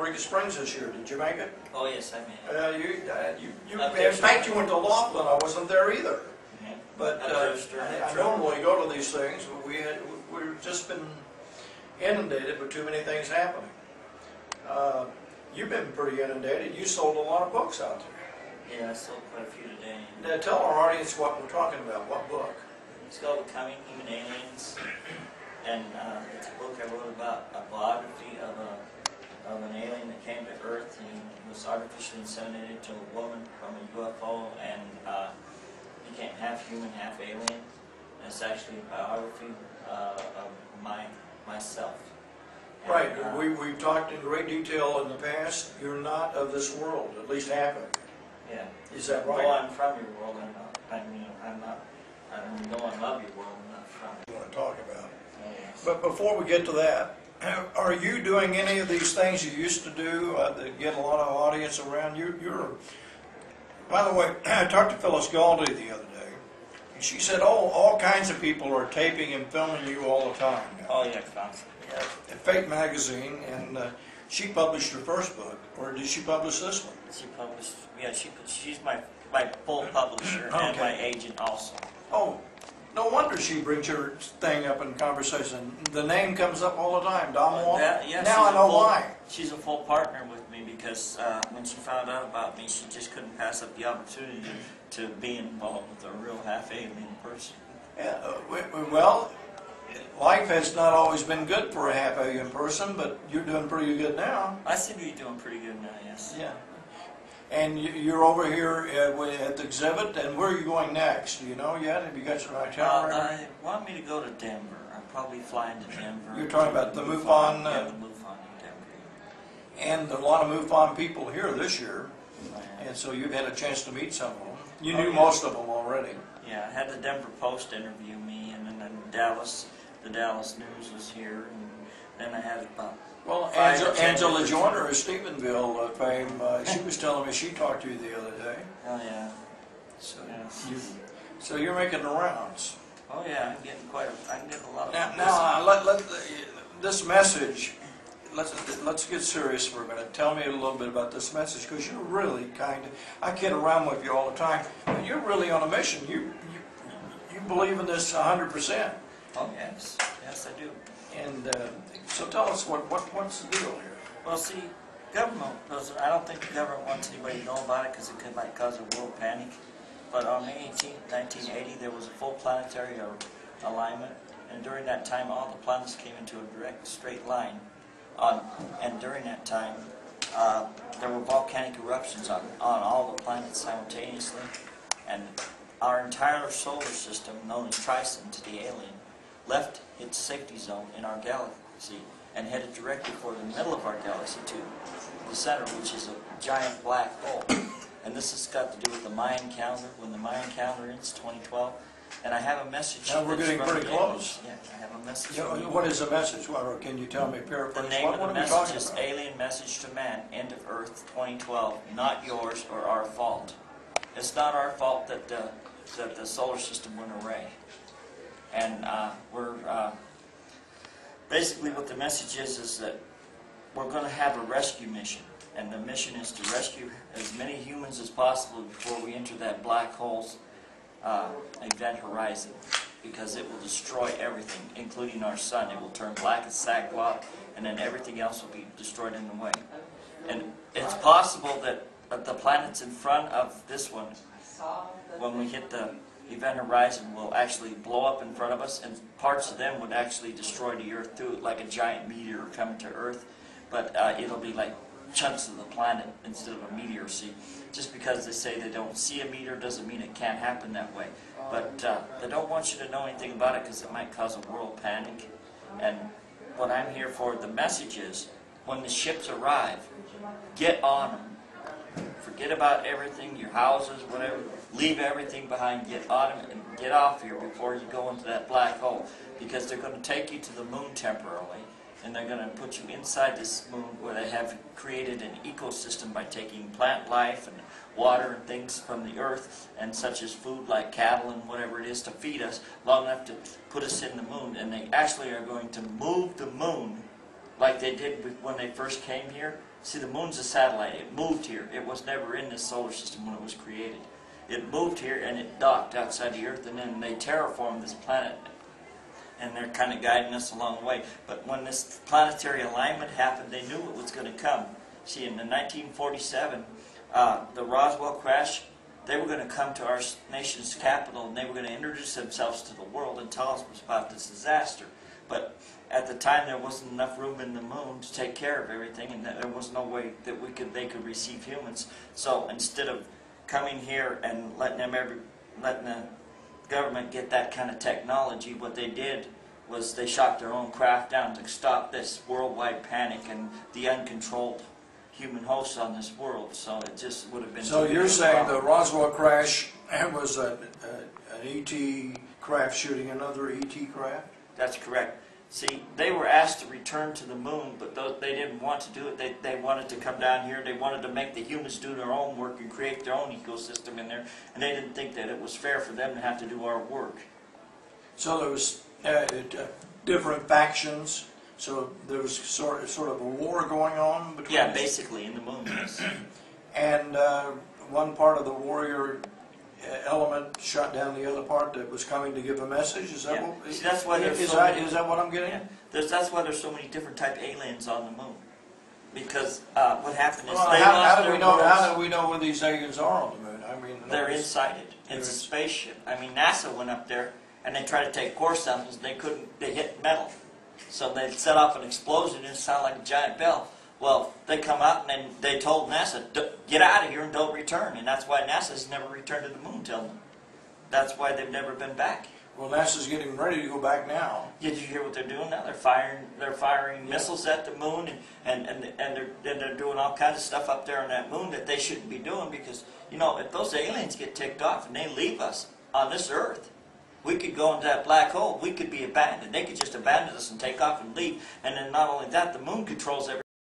Eureka Springs this year. Did you make it? Oh yes, I made it. In fact, you went to Walton. I wasn't there either. Yeah. But I normally go to these things, but we've just been inundated with too many things happening. You've been pretty inundated. You sold a lot of books out there. Yeah, I sold quite a few today. Now, tell our audience what we're talking about. What book? It's called Becoming Human Aliens, and it's a book I wrote about a biography of an alien that came to Earth. He was artificially inseminated to a woman from a UFO, and became half human, half alien. And it's actually a biography of myself. And, right. We've talked in great detail in the past. You're not of this world, at least half of it. Yeah. Is that right? Well, I'm from your world. I'm not. I'm not. I know I love your world. I'm not from it. You want to talk about? Oh, yes. But before we get to that, are you doing any of these things you used to do that get a lot of audience around you? By the way, I talked to Phyllis Galdi the other day, and she said, "Oh, all kinds of people are taping and filming you all the time." Oh yeah, constantly. At Fate magazine, and she published her first book, or did she publish this one? She published. Yeah, she's my full publisher and my agent also. Oh, no wonder she brings your thing up in conversation. The name comes up all the time, Dom Walton. Yeah, now I know why. She's a full partner with me because when she found out about me, she just couldn't pass up the opportunity to be involved with a real half-alien person. Yeah, well, life has not always been good for a half-alien person, but you're doing pretty good now. I seem to be doing pretty good now, yes. Yeah. And you're over here at the exhibit, and where are you going next? Do you know yet? Have you got your itinerary? I want me to go to Denver. I'm probably flying to Denver. You're talking about the MUFON? Yeah, the MUFON in Denver. And a lot of MUFON people here this year, Yeah. and so you've had a chance to meet some of them. You knew most of them already. Yeah, I had the Denver Post interview me, and then Dallas, the Dallas News was here, and then I had about... Well, Angela Joyner of Stephenville fame, she was telling me she talked to you the other day. Oh yeah. So, Yes. so you're making the rounds. Oh yeah, I'm getting I can get a lot of... Now this message, let's get serious for a minute. Tell me a little bit about this message, because you're really kind of, I kid around with you all the time, but you're really on a mission. You believe in this 100%. Oh yes, yes I do. And so tell us what's the deal here? Well, see, government doesn't. I don't think the government wants anybody to know about it because it could might cause a world panic. But on May 18, 1980, there was a full planetary alignment, and during that time, all the planets came into a direct, straight line. And during that time, there were volcanic eruptions on all the planets simultaneously, and our entire solar system, known as Trison to the alien, left its safety zone in our galaxy and headed directly for the middle of our galaxy to the center, which is a giant black hole. And this has got to do with the Mayan calendar, when the Mayan calendar ends, 2012. And I have a message. Now we're getting pretty close. Yeah, I have a message. What is the message? Well, can you tell me, paraphrase? The name of the message is Alien Message to Man, End of Earth 2012, not yours or our fault. It's not our fault that the solar system went away. And basically what the message is that we're going to have a rescue mission. And the mission is to rescue as many humans as possible before we enter that black hole's event horizon. Because it will destroy everything, including our sun. It will turn black as sackcloth, and then everything else will be destroyed in the way. And it's possible that the planets in front of this one, when we hit the event horizon, will actually blow up in front of us, and parts of them would actually destroy the Earth too, like a giant meteor coming to Earth. But it'll be like chunks of the planet instead of a meteor. See, just because they say they don't see a meteor doesn't mean it can't happen that way. But they don't want you to know anything about it because it might cause a world panic. And what I'm here for, the message is, when the ships arrive, get on them. Forget about everything, your houses, whatever. Leave everything behind, get on them, and get off here before you go into that black hole. Because they're going to take you to the moon temporarily, and they're going to put you inside this moon where they have created an ecosystem by taking plant life and water and things from the earth, and such as food like cattle and whatever it is to feed us, long enough to put us in the moon. And they actually are going to move the moon like they did when they first came here. See, the moon's a satellite. It moved here. It was never in this solar system when it was created. It moved here and it docked outside the Earth, and then they terraformed this planet. And they're kind of guiding us along the way. But when this planetary alignment happened, they knew it was going to come. See, in the 1947, the Roswell crash, they were going to come to our nation's capital, and they were going to introduce themselves to the world and tell us about this disaster. But at the time, there wasn't enough room in the moon to take care of everything, and there was no way that they could receive humans. So instead of coming here and letting the government get that kind of technology, what they did was they shot their own craft down to stop this worldwide panic and the uncontrolled human hosts on this world. So it just would have been... So you're saying the Roswell crash was an ET craft shooting another ET craft? That's correct. See, they were asked to return to the moon, but they didn't want to do it. They wanted to come down here. They wanted to make the humans do their own work and create their own ecosystem in there, and they didn't think that it was fair for them to have to do our work. So there was different factions. So there was sort of a war going on between. Yeah, basically in the moon. Yes. And one part of the warrior element shot down the other part that was coming to give a message. Is that Yeah. what? See, that's why there's is so that many, is that what I'm getting? Yeah. That's why there's so many different type aliens on the moon. Because what happened is Well, they how lost do their we know? worlds. How do we know where these aliens are on the moon? I mean, They're inside it. It's a spaceship. I mean, NASA went up there and they tried to take core samples. They couldn't. They hit metal, so they set off an explosion and it sounded like a giant bell. Well, they come out and then they told NASA, "Get out of here and don't return." And that's why NASA's never returned to the moon till now. That's why they've never been back. Well, NASA's getting ready to go back now. Did you hear what they're doing now? They're firing missiles at the moon, and they're doing all kinds of stuff up there on that moon that they shouldn't be doing, because, you know, if those aliens get ticked off and they leave us on this Earth, we could go into that black hole. We could be abandoned. They could just abandon us and take off and leave. And then not only that, the moon controls everything.